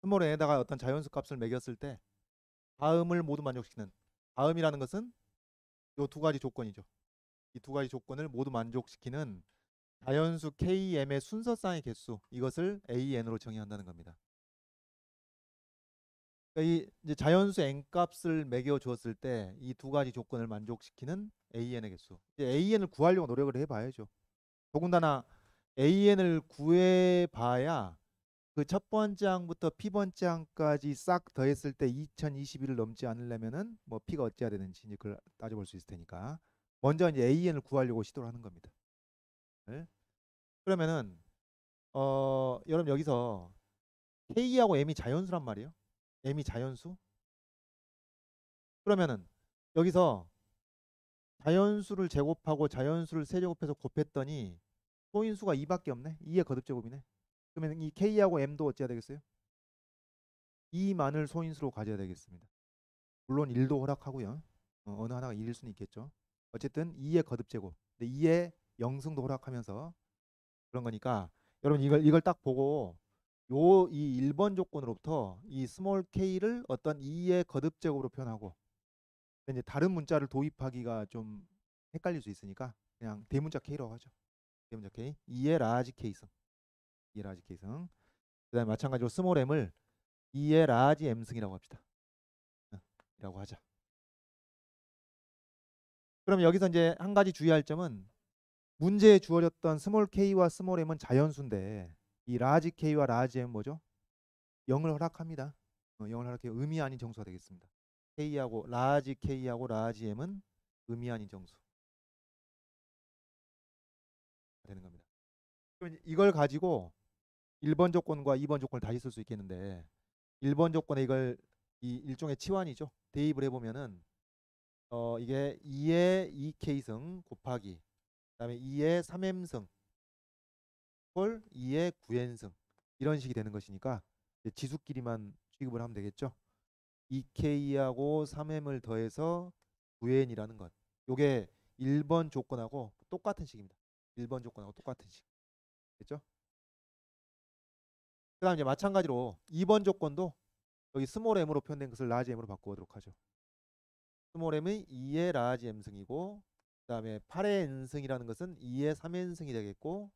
스몰 n에다가 어떤 자연수 값을 매겼을 때 다음을 모두 만족시키는, 다음이라는 것은 요 두 가지 조건이죠. 이 두 가지 조건을 모두 만족시키는 자연수 KM의 순서쌍의 개수, 이것을 AN으로 정의한다는 겁니다. 그러니까 이 이제 자연수 n 값을 매겨 주었을 때 이 두 가지 조건을 만족시키는 AN의 개수. 이제 AN을 구하려고 노력을 해봐야죠. 더군다나 AN을 구해봐야 그 첫 번째 항부터 P번째 항까지 싹 더했을 때 2021을 넘지 않으려면은 뭐 P가 어찌해야 되는지 이제 그걸 따져볼 수 있을 테니까 먼저 이제 AN을 구하려고 시도를 하는 겁니다. 네? 그러면은 여러분 여기서 K하고 M이 자연수란 말이에요. M이 자연수? 그러면은 여기서 자연수를 제곱하고 자연수를 세제곱해서 곱했더니 소인수가 2밖에 없네. 2의 거듭제곱이네. 그러면 이 K하고 M도 어찌해야 되겠어요? 2만을 소인수로 가져야 되겠습니다. 물론 1도 허락하고요. 어느 하나가 1일 수는 있겠죠. 어쨌든 2의 거듭제곱, 2의 영승도 허락하면서 그런 거니까 여러분 이걸 딱 보고 이 1번 조건으로부터 이 스몰 k를 어떤 2의 거듭제곱으로 표현하고 이제 다른 문자를 도입하기가 좀 헷갈릴 수 있으니까 그냥 대문자 k라고 하죠. 대문자 k 2의 라지 k승, 2의 라지 k승. 그다음에 마찬가지로 스몰 m을 2의 라지 m승이라고 합시다. 이라고 하자. 그럼 여기서 이제 한 가지 주의할 점은 문제에 주어졌던 스몰 k와 스몰 m은 자연수인데 이 라지 k와 라지 m 뭐죠? 0을 허락합니다. 0을 허락해요. 의미 아닌 정수가 되겠습니다. k하고 라지 m은 의미 아닌 정수가 되는 겁니다. 그럼 이걸 가지고 1번 조건과 2번 조건을 다시 쓸 수 있겠는데 1번 조건에 이걸 이 일종의 치환이죠. 대입을 해보면은 이게 2의 2k승 곱하기 그다음에 2의 3m승 홀 2의 9n승 이런 식이 되는 것이니까 이제 지수끼리만 취급을 하면 되겠죠. 2k하고 3m을 더해서 9n이라는 것. 요게 1번 조건하고 똑같은 식입니다. 1번 조건하고 똑같은 식. 됐죠? 그다음 이제 마찬가지로 2번 조건도 여기 스몰 m으로 표현된 것을 라지 m으로 바꾸도록 하죠. 스몰 m이 2의 라지 m승이고 그다음에 8의 n승이라는 것은 2의 3n승이 되겠고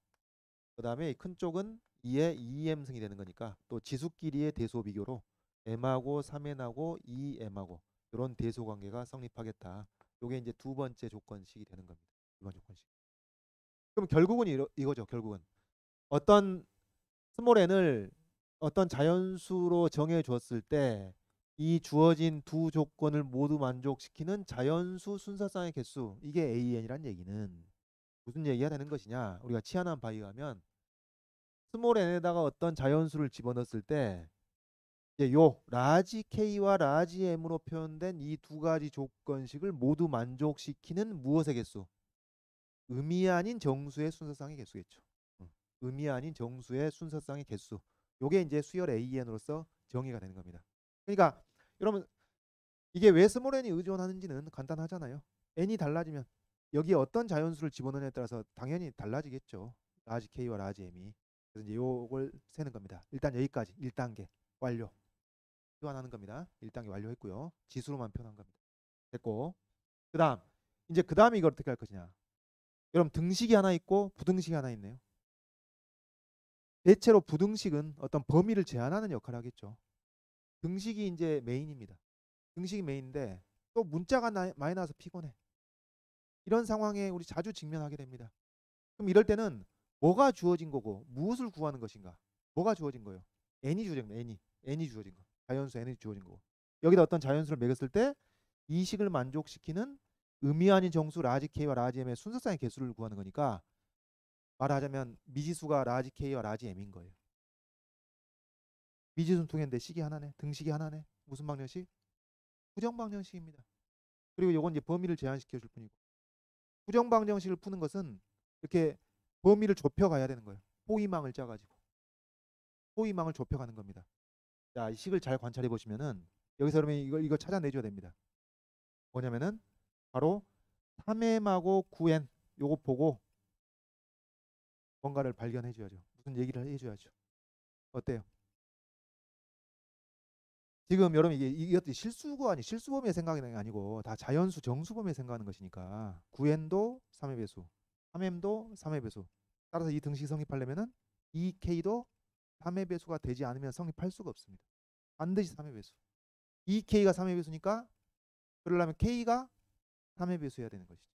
그다음에 큰 쪽은 2의 2m승이 되는 거니까 또 지수끼리의 대소 비교로 m하고 3n하고 2m하고 이런 대소 관계가 성립하겠다. 요게 이제 두 번째 조건식이 되는 겁니다. 두 번째 조건식. 그럼 결국은 이거죠. 결국은 어떤 스몰 n을 어떤 자연수로 정해 주었을 때 이 주어진 두 조건을 모두 만족시키는 자연수 순서쌍의 개수 이게 AN이란 얘기는 무슨 얘기가 되는 것이냐? 우리가 치환한 바에 의하면 스몰 n에다가 어떤 자연수를 집어넣었을 때 이제 요 라지 K와 라지 M으로 표현된 이 두 가지 조건식을 모두 만족시키는 무엇의 개수? 의미 아닌 정수의 순서쌍의 개수겠죠. 의미 아닌 정수의 순서쌍의 개수. 요게 이제 수열 AN으로서 정의가 되는 겁니다. 그러니까 여러분 이게 왜 스몰 n이 의존하는지는 간단하잖아요. n이 달라지면 여기에 어떤 자연수를 집어넣느냐에 따라서 당연히 달라지겠죠. 라지 K와 라지 M이. 그래서 이제 요걸 세는 겁니다. 일단 여기까지 1단계 완료. 교환하는 겁니다. 1단계 완료했고요. 지수로만 표현한 겁니다. 됐고 그다음 이제 그다음에 이걸 어떻게 할 것이냐. 여러분 등식이 하나 있고 부등식이 하나 있네요. 대체로 부등식은 어떤 범위를 제한하는 역할을 하겠죠. 등식이 이제 메인입니다. 등식이 메인인데 또 문자가 많이 나와서 피곤해. 이런 상황에 우리 자주 직면하게 됩니다. 그럼 이럴 때는 뭐가 주어진 거고 무엇을 구하는 것인가? 뭐가 주어진 거예요? n이 주어진 거. n이 주어진 거. 자연수 n이 주어진 거고. 여기다 어떤 자연수를 매겼을 때 이 식을 만족시키는 의미 아닌 정수 라지 K와 라지 M의 순서쌍의 개수를 구하는 거니까 말하자면 미지수가 라지 K와 라지 M인 거예요. 미지수는 두 개인데 식이 하나네. 등식이 하나네. 무슨 방정식? 부정 방정식입니다. 그리고 요건 이제 범위를 제한시켜 줄 뿐이고. 부정 방정식을 푸는 것은 이렇게 범위를 좁혀 가야 되는 거예요. 호위망을 짜 가지고. 호위망을 좁혀 가는 겁니다. 자, 이 식을 잘 관찰해 보시면은 여기서 그러면 이거 찾아내 줘야 됩니다. 뭐냐면은 바로 3m하고 9n 요거 보고 뭔가를 발견해 줘야죠. 무슨 얘기를 해 줘야죠. 어때요? 지금 여러분 이것도 실수가 아니 실수범위의 생각이 아니고 다 자연수 정수범위에 생각하는 것이니까 9n도 3의 배수, 3m도 3의 배수. 따라서 이 등식이 성립하려면은 2k도 3의 배수가 되지 않으면 성립할 수가 없습니다. 반드시 3의 배수. 2k가 3의 배수니까 그러려면 k가 3의 배수여야 되는 것이죠.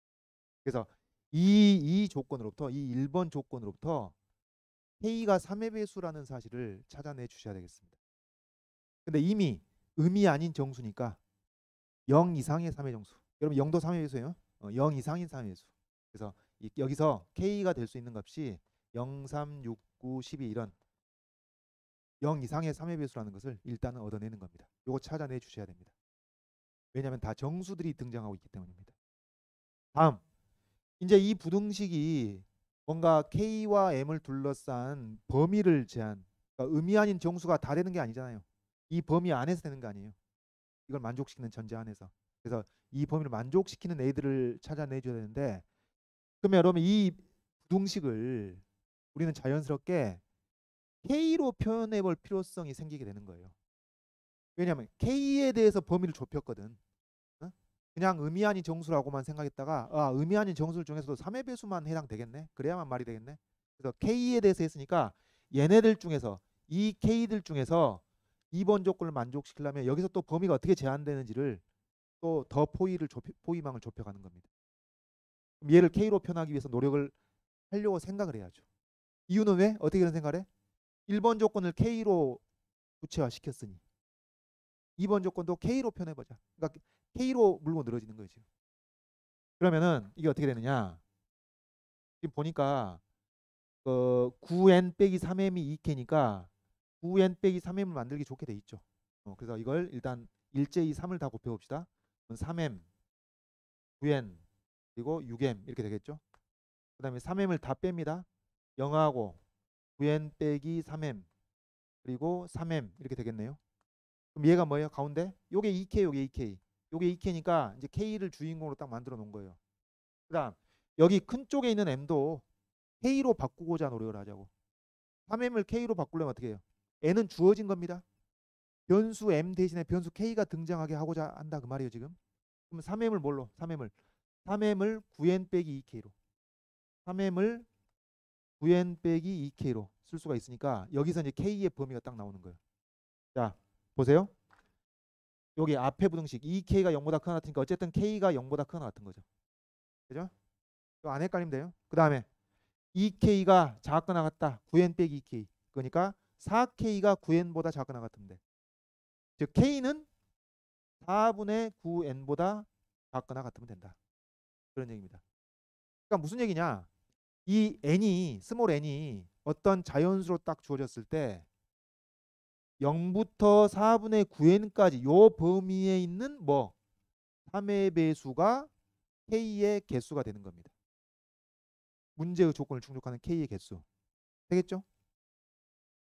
그래서 이 조건으로부터 이 1번 조건으로부터 k가 3의 배수라는 사실을 찾아내 주셔야 되겠습니다. 근데 이미 음이 아닌 정수니까 0 이상의 3의 정수. 여러분 0도 3의 배수예요. 0 이상인 3의 배수. 그래서 여기서 k가 될 수 있는 값이 0, 3, 6, 9, 12 이런 0 이상의 3의 배수라는 것을 일단은 얻어내는 겁니다. 요거 찾아내 주셔야 됩니다. 왜냐하면 다 정수들이 등장하고 있기 때문입니다. 다음 이제 이 부등식이 뭔가 k와 m을 둘러싼 범위를 제한, 그러니까 음이 아닌 정수가 다 되는 게 아니잖아요. 이 범위 안에서 되는 거 아니에요. 이걸 만족시키는 전제 안에서. 그래서 이 범위를 만족시키는 애들을 찾아내줘야 되는데, 그러면 여러분 이 부등식을 우리는 자연스럽게 k로 표현해 볼 필요성이 생기게 되는 거예요. 왜냐하면 k에 대해서 범위를 좁혔거든. 어? 그냥 의미 아닌 정수라고만 생각했다가 의미 아닌 정수들 중에서도 3의 배수만 해당되겠네. 그래야만 말이 되겠네. 그래서 k에 대해서 했으니까 얘네들 중에서 이 k들 중에서 2번 조건을 만족시키려면 여기서 또 범위가 어떻게 제한되는지를 또 더 포위망을 좁혀가는 겁니다. 그럼 얘를 k로 표현하기 위해서 노력을 하려고 생각을 해야죠. 이유는 왜? 어떻게 그런 생각을 해? 1번 조건을 k로 구체화시켰으니 2번 조건도 k로 표현해보자. 그러니까 k로 물고 늘어지는 거예요 지금. 그러면은 이게 어떻게 되느냐? 지금 보니까 9n 빼기 3m이 2k니까 9n 빼기 3m을 만들기 좋게 돼 있죠. 그래서 이걸 일단 일제히 3을 다 곱해봅시다. 3m, 9n, 그리고 6m 이렇게 되겠죠. 그 다음에 3m을 다 뺍니다. 0하고 9n 빼기 3m 그리고 3m 이렇게 되겠네요. 그럼 얘가 뭐예요? 가운데? 요게 2k, 요게 2k. 요게 2k니까 이제 k를 주인공으로 딱 만들어 놓은 거예요. 그 다음 여기 큰 쪽에 있는 m도 k로 바꾸고자 노력을 하자고. 3m을 k로 바꾸려면 어떻게 해요? n은 주어진 겁니다. 변수 m 대신에 변수 k가 등장하게 하고자 한다 그 말이에요 지금. 그럼 3m을 뭘로? 3m을 9n 빼기 2k로 3m을 9n 빼기 2k로 쓸 수가 있으니까 여기서 이제 k의 범위가 딱 나오는 거예요. 자 보세요. 여기 앞에 부등식 2k가 0보다 크거나 같으니까 어쨌든 k가 0보다 크거나 같은 거죠. 그죠? 안 헷갈리면 돼요. 그 다음에 2k가 작거나 같다. 9n 빼기 2k. 그러니까 4k가 9n보다 작거나 같으면 돼. 즉 k는 4분의 9n보다 작거나 같으면 된다. 그런 얘기입니다. 그러니까 무슨 얘기냐? 이 n이 스몰 n이 어떤 자연수로 딱 주어졌을 때 0부터 4분의 9n까지 요 범위에 있는 3의 배수가 k의 개수가 되는 겁니다. 문제의 조건을 충족하는 k의 개수. 되겠죠?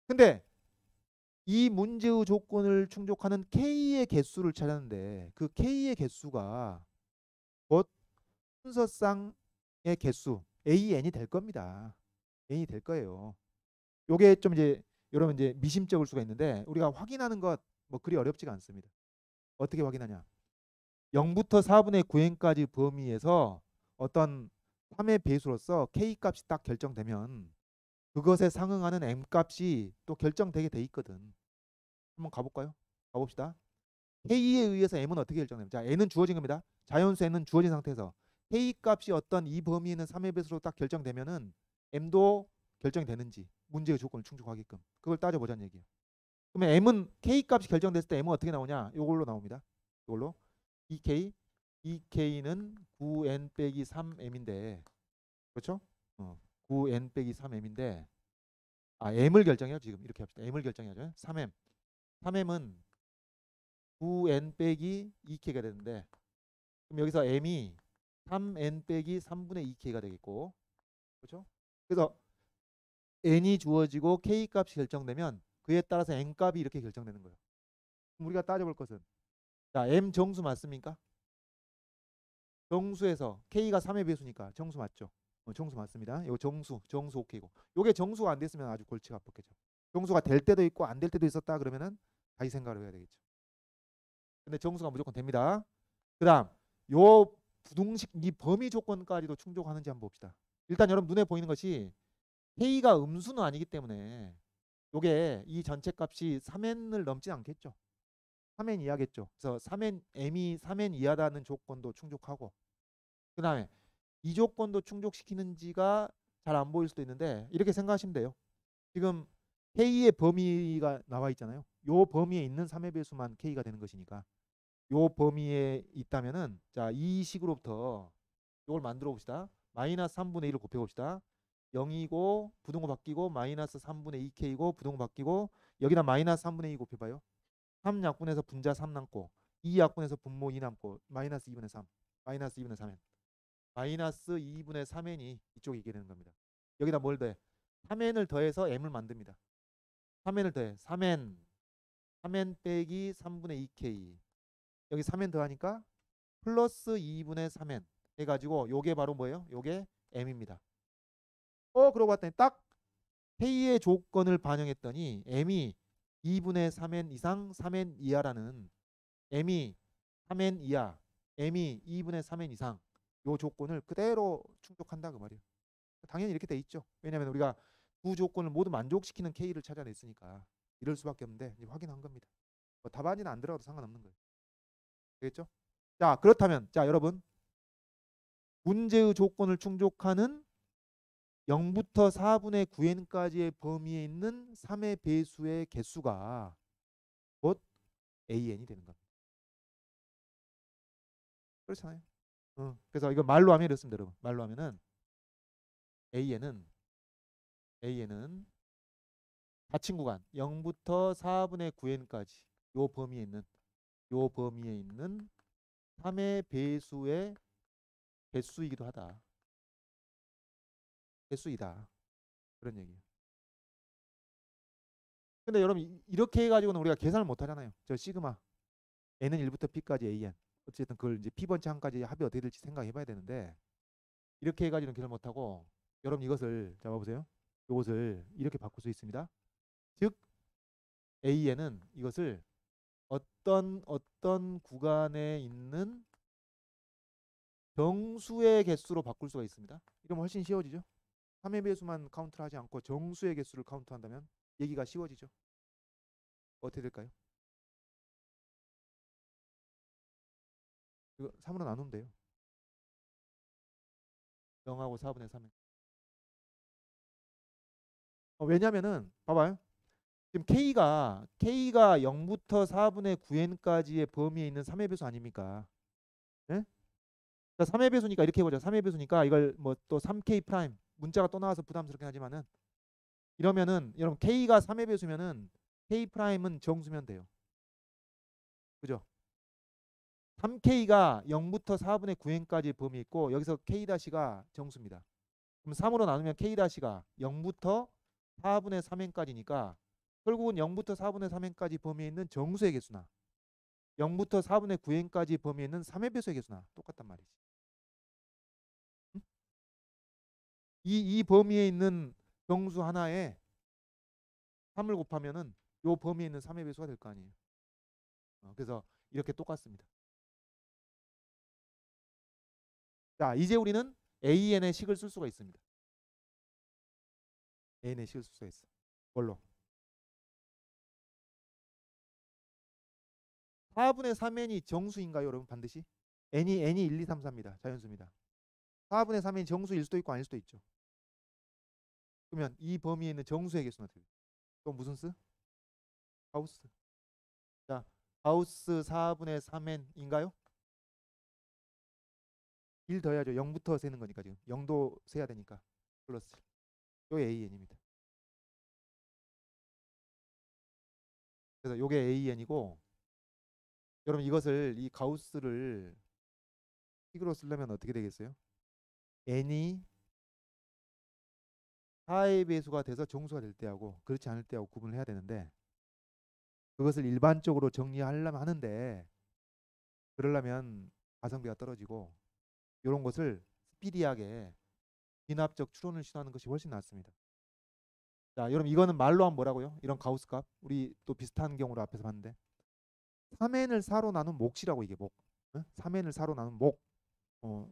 근데 이 문제의 조건을 충족하는 k의 개수를 찾았는데 그 k의 개수가 곧 순서쌍의 개수 an이 될 겁니다. n이 될 거예요. 요게 좀 이제 여러분 이제 미심쩍을 수가 있는데 우리가 확인하는 것 그리 어렵지가 않습니다. 어떻게 확인하냐? 0부터 4분의 9n까지 범위에서 어떤 3의 배수로서 k 값이 딱 결정되면 그것에 상응하는 m 값이 또 결정되게 돼 있거든. 한번 가볼까요? 가봅시다. k에 의해서 m은 어떻게 결정됩니까? 자, n은 주어진 겁니다. 자연수 n은 주어진 상태에서 k 값이 어떤 이 범위에 있는 3의 배수로 딱 결정되면은 m도 결정이 되는지 문제의 조건을 충족하게끔 그걸 따져보자는 얘기예요. 그러면 m은 k 값이 결정됐을 때 m은 어떻게 나오냐? 이걸로 나옵니다. 이걸로 2k는 9n 빼기 3m인데 그렇죠? 9n 빼기 3m인데 m을 결정해요. 지금 이렇게 합시다. m을 결정해야죠. 3m은 9n 빼기 2k가 되는데 그럼 여기서 m이 3n 빼기 3분의 2k가 되겠고 그렇죠? 그래서 n이 주어지고 k 값이 결정되면 그에 따라서 n 값이 이렇게 결정되는 거예요. 그럼 우리가 따져볼 것은 자 m 정수 맞습니까? 정수에서 k가 3의 배수니까 정수 맞죠? 정수 맞습니다. 이거 정수 오케이고 요게 정수가 안 됐으면 아주 골치가 아팠겠죠. 정수가 될 때도 있고 안 될 때도 있었다 그러면은 다시 생각을 해야 되겠죠. 근데 정수가 무조건 됩니다. 그다음 요 부등식 이 범위 조건까지도 충족하는지 한번 봅시다. 일단 여러분 눈에 보이는 것이 K가 음수는 아니기 때문에 요게 이 전체 값이 3n을 넘지 않겠죠. 3n 이하겠죠. 그래서 3n m이 3n 이하다는 조건도 충족하고 그다음에 이 조건도 충족시키는지가 잘 안 보일 수도 있는데 이렇게 생각하시면 돼요. 지금 K의 범위가 나와 있잖아요. 요 범위에 있는 3의 배수만 K가 되는 것이니까 요 범위에 있다면은 자, 이 식으로부터 요걸 만들어 봅시다. 마이너스 3분의 1을 곱해 봅시다. 0이고 부등호 바뀌고 마이너스 3분의 2K고 부등호 바뀌고 여기다 마이너스 3분의 2 곱해봐요. 3 약분해서 분자 3 남고 2 약분해서 분모 2 남고 마이너스 2분의 3 마이너스 2분의 3n 마이너스 2분의 3n이 이쪽에 있게 되는 겁니다. 여기다 뭘 더해? 3n을 더해서 m을 만듭니다. 3n을 더해 3n 빼기 3분의 2k 여기 3n 더하니까 플러스 2분의 3n 해가지고 요게 바로 뭐예요? 요게 m입니다. 그러고 봤더니 딱 K의 조건을 반영했더니 m이 2분의 3n 이상 3n 이하라는 m이 3n 이하 m이 2분의 3n 이상 요 조건을 그대로 충족한다 그 말이에요. 당연히 이렇게 돼 있죠. 왜냐하면 우리가 두 조건을 모두 만족시키는 K를 찾아냈으니까 이럴 수밖에 없는데 이제 확인한 겁니다. 뭐 답안이나 안 들어가도 상관없는 거예요. 되겠죠? 자, 그렇다면 자 여러분 문제의 조건을 충족하는 0부터 4분의 9n까지의 범위에 있는 3의 배수의 개수가 곧 AN이 되는 겁니다. 그렇잖아요. 그래서 이거 말로 하면 이렇습니다, 여러분. 말로 하면은 AN은 닫힌 구간 0부터 4분의 9n까지 요 범위에 있는 3의 배수의 개수이기도 하다. 개수이다. 그런 얘기예요. 근데 여러분 이렇게 해가지고는 우리가 계산을 못 하잖아요. 저 시그마 n은 1부터 p까지 an 어쨌든 그걸 이제 p번째 항까지 합이 어떻게 될지 생각해 봐야 되는데 이렇게 해가지고는 계산 못 하고 여러분 이것을 잡아보세요. 이것을 이렇게 바꿀 수 있습니다. 즉 an은 이것을 어떤 구간에 있는 정수의 개수로 바꿀 수가 있습니다. 이러면 훨씬 쉬워지죠. 3의 배수만 카운트를 하지 않고 정수의 개수를 카운트한다면 얘기가 쉬워지죠. 어떻게 될까요? 이거 3으로 나누면 돼요. 0하고 4분의 3에. 왜냐면은 봐봐요. 지금 K가 0부터 4분의 9n까지의 범위에 있는 3의 배수 아닙니까? 네? 자, 3의 배수니까 이렇게 해보자. 3의 배수니까 이걸 뭐 또 3K 프라임 문자가 또 나와서 부담스럽긴 하지만은 이러면은 여러분 K가 3의 배수면은 K 프라임은 정수면 돼요. 그죠? 3K가 0부터 4분의 9n까지 범위 있고 여기서 K-가 정수입니다. 그럼 3으로 나누면 K-가 0부터 4분의 3n까지니까 결국은 0부터 4분의 3n까지 범위에 있는 정수의 개수나 0부터 4분의 9n까지 범위에 있는 3의 배수의 개수나 똑같단 말이지. 응? 이 범위에 있는 정수 하나에 3을 곱하면은 요 범위에 있는 3의 배수가 될 거 아니에요. 그래서 이렇게 똑같습니다. 자, 이제 우리는 AN의 식을 쓸 수가 있습니다. AN의 식을 쓸 수가 있어. 뭘로? 4분의 3n이 정수인가요, 여러분? 반드시? n이 1, 2, 3, 4입니다. 자연수입니다. 4분의 3n이 정수일 수도 있고 아닐 수도 있죠. 그러면 이 범위에 있는 정수의 개수는 어떻게 돼요? 또 무슨 수? 가우스. 자, 가우스 4분의 3n인가요? 1 더해야죠. 0부터 세는 거니까 지금 0도 세야 되니까 플러스 요 AN입니다. 그래서 요게 AN이고 여러분 이것을 이 가우스를 식으로 쓰려면 어떻게 되겠어요? n이 4의 배수가 돼서 정수가 될 때하고 그렇지 않을 때하고 구분을 해야 되는데 그것을 일반적으로 정리하려면 하는데 그러려면 가성비가 떨어지고 이런 것을 스피디하게 진압적 추론을 시도하는 것이 훨씬 낫습니다. 자, 여러분 이거는 말로 하면 뭐라고요? 이런 가우스 값 우리 또 비슷한 경우로 앞에서 봤는데 3n을 4로 나눈 몫이라고 이게 몫. 3n을 4로 나눈 몫.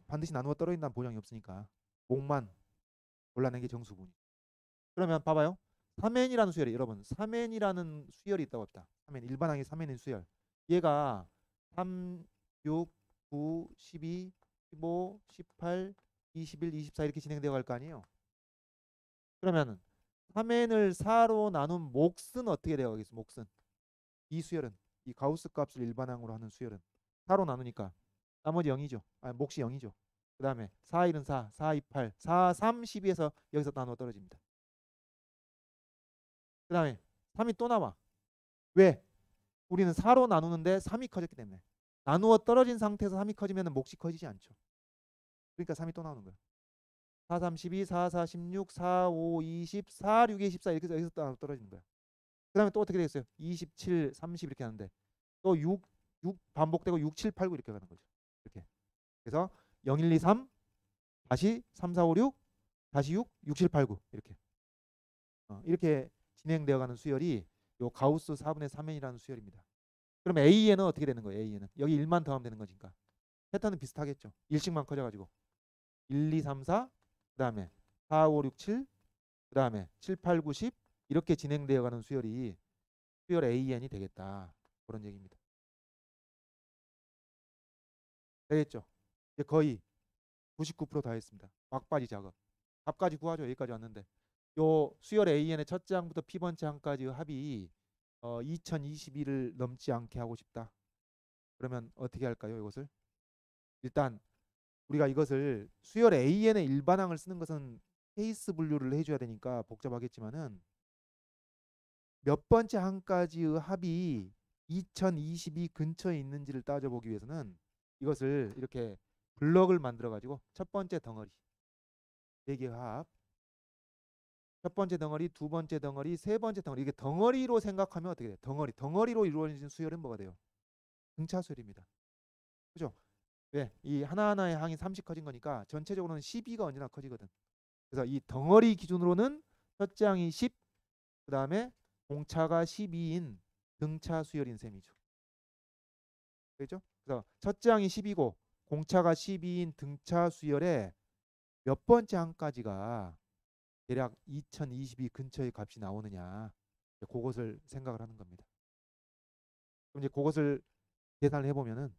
반드시 나누어 떨어진다는 보장이 없으니까 몫만 골라낸 게 정수분이. 그러면 봐봐요. 3n이라는 수열이 여러분 3n이라는 수열이 있다고 합시다. 3n 일반항의 3n인 수열. 얘가 3, 6, 9, 12, 15, 18, 21, 24 이렇게 진행되어 갈 거 아니에요. 그러면 3n을 4로 나눈 몫은 어떻게 되어 가겠어? 몫은 이 수열은 이 가우스 값을 일반항으로 하는 수열은 4로 나누니까 나머지 0이죠. 몫이 0이죠. 그 다음에 4, 1은 4, 4, 2, 8, 4, 3, 12에서 여기서 나누어 떨어집니다. 그 다음에 3이 또 나와. 왜? 우리는 4로 나누는데 3이 커졌기 때문에. 나누어 떨어진 상태에서 3이 커지면 몫이 커지지 않죠. 그러니까 3이 또 나오는 거야. 4, 3, 12, 4, 4, 16, 4, 5, 20, 4, 6, 24 이렇게 해서 여기서 나누어 떨어지는 거야. 그 다음에 또 어떻게 되겠어요? 27, 30 이렇게 하는데 또 6 반복되고 6, 7, 8, 9 이렇게 가는 거죠. 이렇게. 그래서 0, 1, 2, 3 다시 3, 4, 5, 6 다시 6, 6, 7, 8, 9 이렇게. 이렇게 진행되어 가는 수열이 요 가우스 4분의 3n이라는 수열입니다. 그럼 A에는 어떻게 되는 거예요? A에는 여기 1만 더하면 되는 거니까 패턴은 비슷하겠죠. 1씩만 커져가지고 1, 2, 3, 4 그 다음에 4, 5, 6, 7 그 다음에 7, 8, 9, 10 이렇게 진행되어 가는 수열이 수열 AN이 되겠다. 그런 얘기입니다. 되겠죠? 이제 거의 99%다 했습니다. 막바지 작업. 값까지 구하죠. 여기까지 왔는데 요 수열 AN의 첫째 항부터 P번째 항까지의 합이 2021을 넘지 않게 하고 싶다. 그러면 어떻게 할까요? 이것을 일단 우리가 이것을 수열 AN의 일반항을 쓰는 것은 케이스 분류를 해줘야 되니까 복잡하겠지만은 몇 번째 항까지의 합이 2022 근처에 있는지를 따져보기 위해서는 이것을 이렇게 블럭을 만들어 가지고 첫 번째 덩어리 4개 합, 첫 번째 덩어리, 두 번째 덩어리, 세 번째 덩어리 이게 덩어리로 생각하면 어떻게 돼요? 덩어리로 이루어진 수열은 뭐가 돼요? 등차 수열입니다. 그죠? 왜? 이 하나하나의 항이 3씩 커진 거니까 전체적으로는 12가 언제나 커지거든. 그래서 이 덩어리 기준으로는 첫째 항이 10, 그 다음에 공차가 12인 등차 수열인 셈이죠. 그렇죠? 그래서 첫째 항이 10이고 공차가 12인 등차 수열의 몇 번째 항까지가 대략 2022 근처의 값이 나오느냐 그것을 생각을 하는 겁니다. 그럼 이제 그것을 계산을 해보면은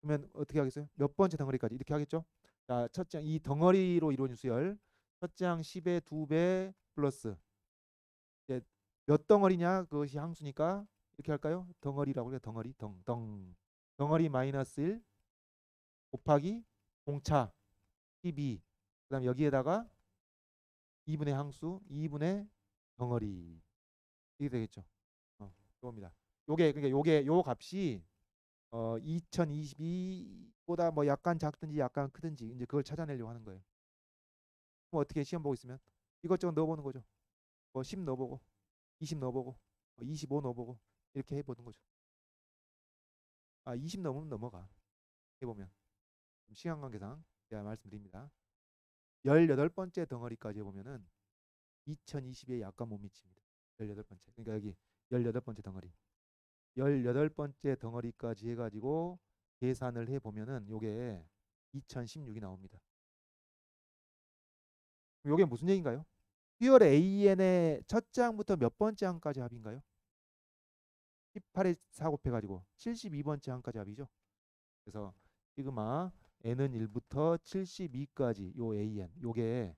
그러면 어떻게 하겠어요? 몇 번째 덩어리까지 이렇게 하겠죠? 자, 첫째 이 덩어리로 이루어진 수열 첫째 항 10의 2배 플러스 이제 몇 덩어리냐 그것이 항수니까 이렇게 할까요? 덩어리라고 해요. 덩어리 덩어리 마이너스 1 곱하기 공차 12 그다음 여기에다가 2분의 항수 2분의 덩어리 이게 되겠죠. 이겁니다. 요게 요 값이 2022보다 뭐 약간 작든지 약간 크든지 이제 그걸 찾아내려고 하는 거예요. 뭐 어떻게 시험 보고 있으면 이것저것 넣어보는 거죠. 뭐 10 넣어보고 20 넣어보고 25 넣어보고 이렇게 해보는 거죠. 20 넘으면 넘어가. 해보면 시간 관계상 제가 말씀드립니다. 18번째 덩어리까지 해보면은 2020에 약간 못 미칩니다. 18번째. 그러니까 여기 18번째 덩어리. 18번째 덩어리까지 해가지고 계산을 해보면은 요게 2016이 나옵니다. 요게 무슨 얘기인가요? 수열 AN의 첫째 항부터 몇 번째 항까지 합인가요? 18에 4 곱해가지고 72번째 항까지 합이죠. 그래서 시그마 n은 1부터 72까지 요 AN 요게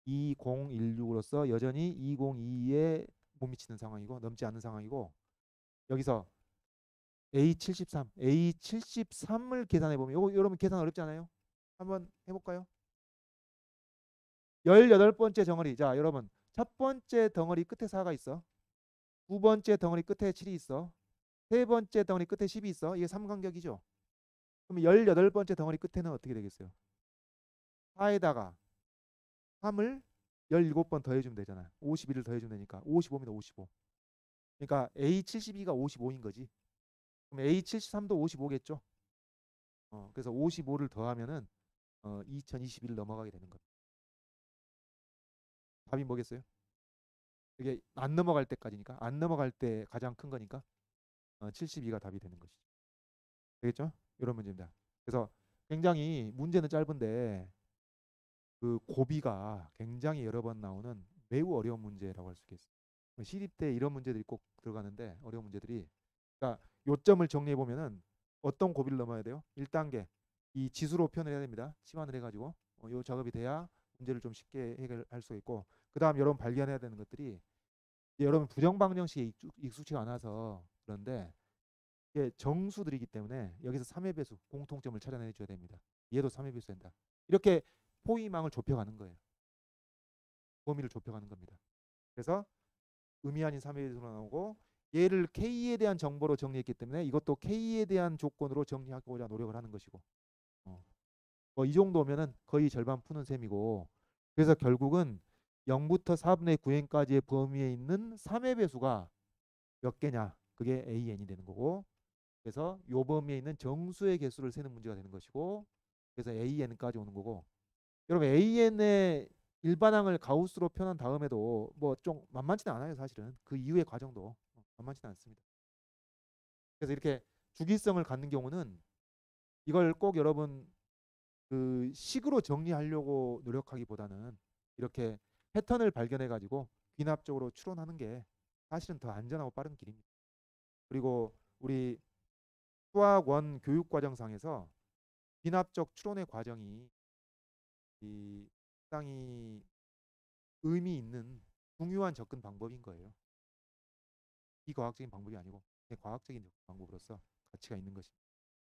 2016으로서 여전히 2022에 못 미치는 상황이고 넘지 않는 상황이고 여기서 A73을 계산해 보면 요거 여러분 계산 어렵지 않아요? 한번 해볼까요? 18번째 덩어리. 자, 여러분 첫 번째 덩어리 끝에 4가 있어. 두 번째 덩어리 끝에 7이 있어. 세 번째 덩어리 끝에 10이 있어. 이게 삼간격이죠. 그럼 18번째 덩어리 끝에는 어떻게 되겠어요? 4에다가 3을 17번 더해주면 되잖아. 51을 더해주면 되니까 55입니다. 55. 그러니까 A72가 55인 거지. 그럼 A73도 55겠죠. 그래서 55를 더하면은 2021을 넘어가게 되는 겁니다. 답이 뭐겠어요? 이게 안 넘어갈 때까지니까 안 넘어갈 때 가장 큰 거니까 72가 답이 되는 것이죠. 되겠죠? 이런 문제입니다. 그래서 굉장히 문제는 짧은데 그 고비가 굉장히 여러 번 나오는 매우 어려운 문제라고 할 수 있겠습니다. 시립 때 이런 문제들이 꼭 들어가는데 어려운 문제들이 그러니까 요점을 정리해 보면은 어떤 고비를 넘어야 돼요? 1단계 이 지수로 표현을 해야 됩니다. 치환을 해가지고 요 작업이 돼야 문제를 좀 쉽게 해결할 수 있고 그 다음 여러분 발견해야 되는 것들이 여러분 부정방정식에 익숙치가 않아서 그런데 이게 정수들이기 때문에 여기서 3의 배수 공통점을 찾아내 줘야 됩니다. 얘도 3의 배수 된다. 이렇게 포위망을 좁혀가는 거예요. 범위를 좁혀가는 겁니다. 그래서 의미 아닌 3의 배수로 나오고 얘를 K에 대한 정보로 정리했기 때문에 이것도 K에 대한 조건으로 정리하고자 노력을 하는 것이고 뭐 이 정도면은 거의 절반 푸는 셈이고 그래서 결국은 0부터 4분의 9n까지의 범위에 있는 3의 배수가 몇 개냐 그게 AN이 되는 거고 그래서 요 범위에 있는 정수의 개수를 세는 문제가 되는 것이고 그래서 AN까지 오는 거고 여러분 AN의 일반항을 가우스로 표현한 다음에도 뭐 좀 만만치는 않아요. 사실은 그 이후의 과정도 만만치는 않습니다. 그래서 이렇게 주기성을 갖는 경우는 이걸 꼭 여러분 그 식으로 정리하려고 노력하기보다는 이렇게 패턴을 발견해 가지고 귀납적으로 추론하는 게 사실은 더 안전하고 빠른 길입니다. 그리고 우리 수학원 교육과정상에서 귀납적 추론의 과정이 이 상당히 의미 있는 중요한 접근 방법인 거예요. 비과학적인 방법이 아니고 과학적인 접근 방법으로서 가치가 있는 것입니다.